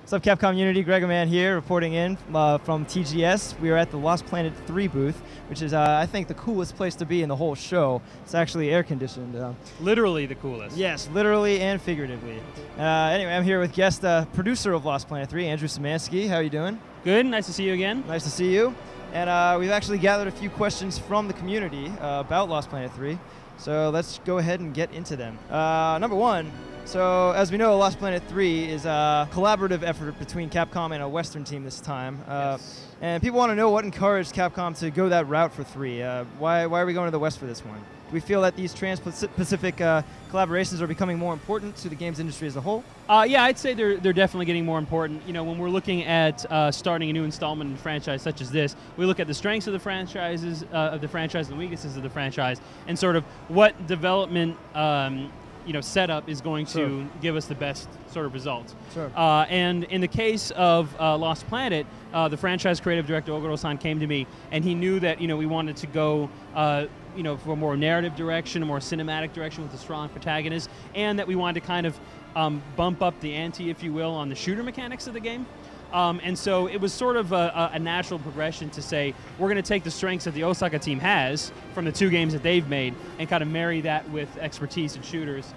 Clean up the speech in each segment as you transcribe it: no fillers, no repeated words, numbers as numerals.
What's up, Capcom Unity? Gregor Man here, reporting in from TGS. We are at the Lost Planet 3 booth, which is, I think, the coolest place to be in the whole show. It's actually air-conditioned. Literally the coolest. Yes, literally and figuratively. Anyway, I'm here with guest producer of Lost Planet 3, Andrew Szymанski. How are you doing? Good. Nice to see you again. Nice to see you. And we've actually gathered a few questions from the community about Lost Planet 3. So let's go ahead and get into them. Number one. So, as we know, Lost Planet 3 is a collaborative effort between Capcom and a Western team this time. Yes. And people want to know what encouraged Capcom to go that route for 3. Why are we going to the West for this one? Do we feel that these trans-Pacific collaborations are becoming more important to the games industry as a whole? Yeah, I'd say they're definitely getting more important. You know, when we're looking at starting a new installment in a franchise such as this, we look at the strengths of the franchises, and the weaknesses of the franchise, and sort of what development setup is going to give us the best sort of results. Sure. And in the case of Lost Planet, the franchise creative director Oguro-san came to me, and he knew that we wanted to go for a more narrative direction, a more cinematic direction with a strong protagonist, and that we wanted to kind of bump up the ante, if you will, on the shooter mechanics of the game. And so it was sort of a natural progression to say, we're going to take the strengths that the Osaka team has from the 2 games that they've made and kind of marry that with expertise in shooters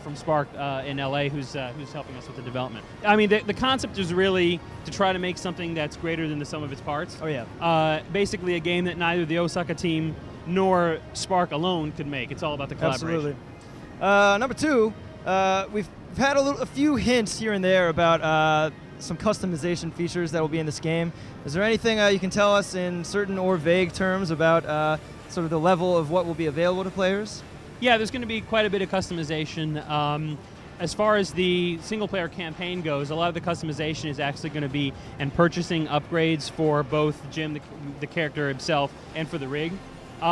from Spark in LA, who's helping us with the development. I mean, the concept is really to try to make something that's greater than the sum of its parts. Oh, yeah. Basically a game that neither the Osaka team nor Spark alone could make. It's all about the collaboration. Absolutely. Number 2, we've had a few hints here and there about some customization features that will be in this game. Is there anything you can tell us in certain or vague terms about sort of the level of what will be available to players? Yeah, there's going to be quite a bit of customization. As far as the single-player campaign goes, a lot of the customization is actually going to be in purchasing upgrades for both Jim, the character himself, and for the rig. The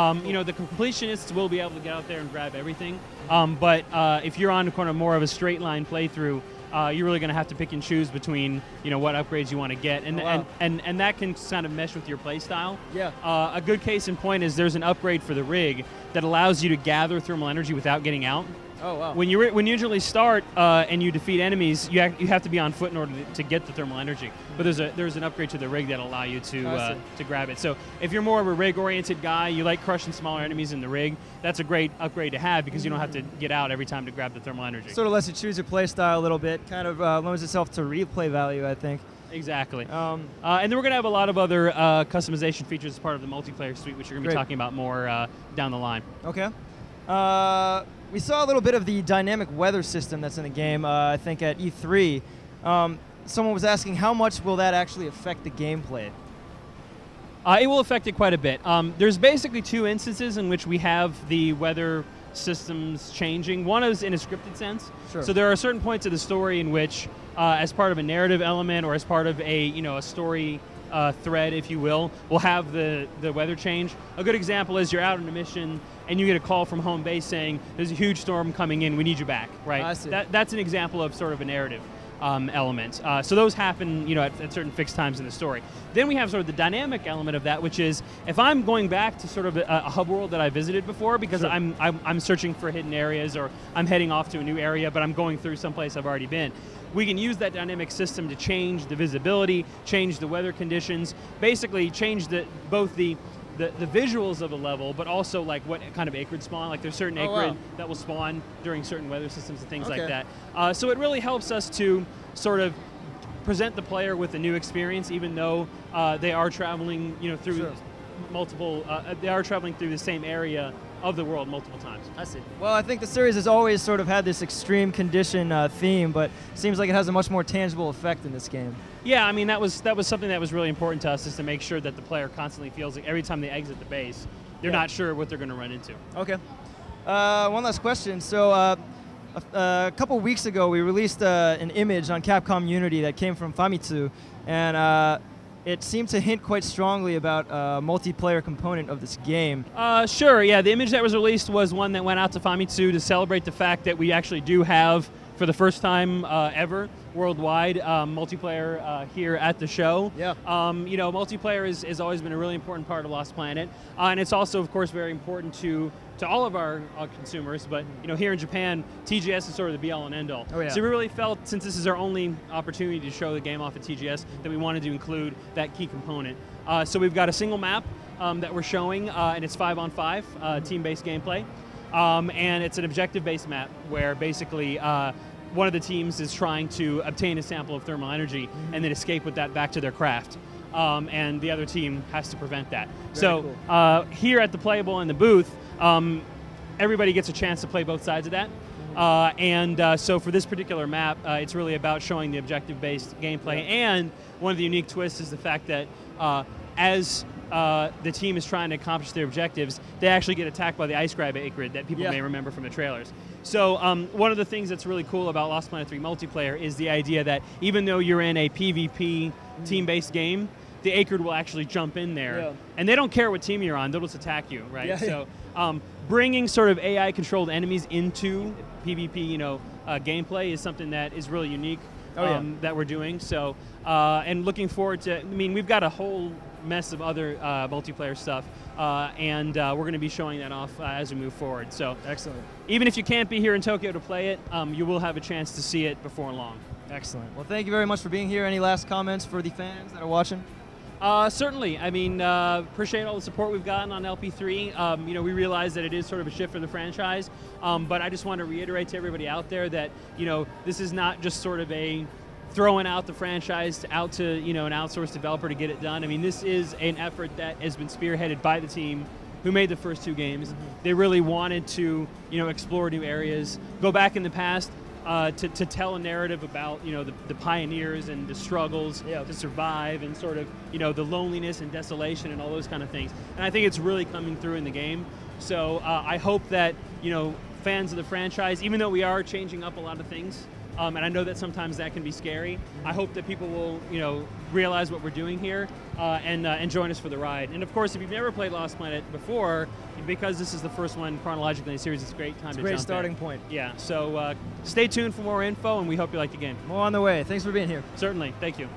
completionists will be able to get out there and grab everything, but if you're on kind of more of a straight-line playthrough, you're really going to have to pick and choose between what upgrades you want to get, and that can kind of mesh with your play style. Yeah. A good case in point is there's an upgrade for the rig that allows you to gather thermal energy without getting out. Oh, wow. When you usually start and you defeat enemies, you have to be on foot in order to get the thermal energy. But there's an upgrade to the rig that allow you to grab it. So if you're more of a rig-oriented guy, you like crushing smaller enemies in the rig, that's a great upgrade to have because you don't have to get out every time to grab the thermal energy. Sort of lets you choose your play style a little bit. Kind of lends itself to replay value, I think. Exactly. And then we're going to have a lot of other customization features as part of the multiplayer suite, which you're going to be talking about more down the line. Okay. We saw a little bit of the dynamic weather system that's in the game, I think, at E3. Someone was asking how much will that actually affect the gameplay? It will affect it quite a bit. There's basically 2 instances in which we have the weather systems changing. One is in a scripted sense. Sure. So there are certain points of the story in which, as part of a narrative element or as part of a story thread, if you will, we'll have the weather change. A good example is you're out on a mission and you get a call from home base saying there's a huge storm coming in, we need you back, right? I see. That's an example of sort of a narrative element. So those happen at certain fixed times in the story. Then we have sort of the dynamic element of that, which is if I'm going back to sort of a hub world that I visited before because Sure. I'm searching for hidden areas or I'm heading off to a new area but I'm going through someplace I've already been, we can use that dynamic system to change the visibility, change the weather conditions, basically change both the visuals of a level, but also like what kind of acrid spawn. Like there's certain acrid that will spawn during certain weather systems and things like that. So it really helps us to sort of present the player with a new experience, even though they are traveling, through multiple. They are traveling through the same area of the world multiple times. I see. Well, I think the series has always sort of had this extreme condition theme, but it seems like it has a much more tangible effect in this game. Yeah, I mean that was something that was really important to us, is to make sure that the player constantly feels like every time they exit the base, they're not sure what they're going to run into. Okay. One last question. So a couple weeks ago, we released an image on Capcom Unity that came from Famitsu, and it seemed to hint quite strongly about a multiplayer component of this game. Sure, yeah. The image that was released was one that went out to Famitsu to celebrate the fact that we actually do have for the first time ever worldwide, multiplayer here at the show. Yeah. Multiplayer has always been a really important part of Lost Planet, and it's also, of course, very important to all of our consumers. But here in Japan, TGS is sort of the be-all and end-all. Oh, yeah. So we really felt, since this is our only opportunity to show the game off at TGS, that we wanted to include that key component. So we've got a single map that we're showing, and it's 5-on-5 team-based gameplay. And it's an objective-based map where basically one of the teams is trying to obtain a sample of thermal energy and then escape with that back to their craft. And the other team has to prevent that. Very cool. Here at the Playable in the booth, everybody gets a chance to play both sides of that. So for this particular map, it's really about showing the objective-based gameplay. Yeah. And one of the unique twists is the fact that as the team is trying to accomplish their objectives, they actually get attacked by the ice grab acrid that people may remember from the trailers. So one of the things that's really cool about Lost Planet 3 multiplayer is the idea that even though you're in a PvP team-based game, the acrid will actually jump in there, and they don't care what team you're on; they'll just attack you, right? Yeah. So bringing sort of AI-controlled enemies into PvP, gameplay is something that is really unique. That we're doing. So, and looking forward to, we've got a whole mess of other multiplayer stuff, and we're going to be showing that off as we move forward. So, excellent. Even if you can't be here in Tokyo to play it, you will have a chance to see it before long. Excellent. Well, thank you very much for being here. Any last comments for the fans that are watching? Certainly. Appreciate all the support we've gotten on LP3. We realize that it is sort of a shift for the franchise, but I just want to reiterate to everybody out there that, this is not just sort of a throwing out the franchise out to, an outsourced developer to get it done. This is an effort that has been spearheaded by the team who made the first two games. They really wanted to, explore new areas, go back in the past, to tell a narrative about the pioneers and the struggles to survive, and sort of the loneliness and desolation and all those kind of things. And I think it's really coming through in the game. So I hope that fans of the franchise, even though we are changing up a lot of things, and I know that sometimes that can be scary, I hope that people will realize what we're doing here and join us for the ride. And of course, if you've never played Lost Planet before, because this is the first one chronologically in the series, it's a great time to jump in. Great starting point. Yeah, so stay tuned for more info, and we hope you like the game. More on the way. Thanks for being here. Certainly. Thank you.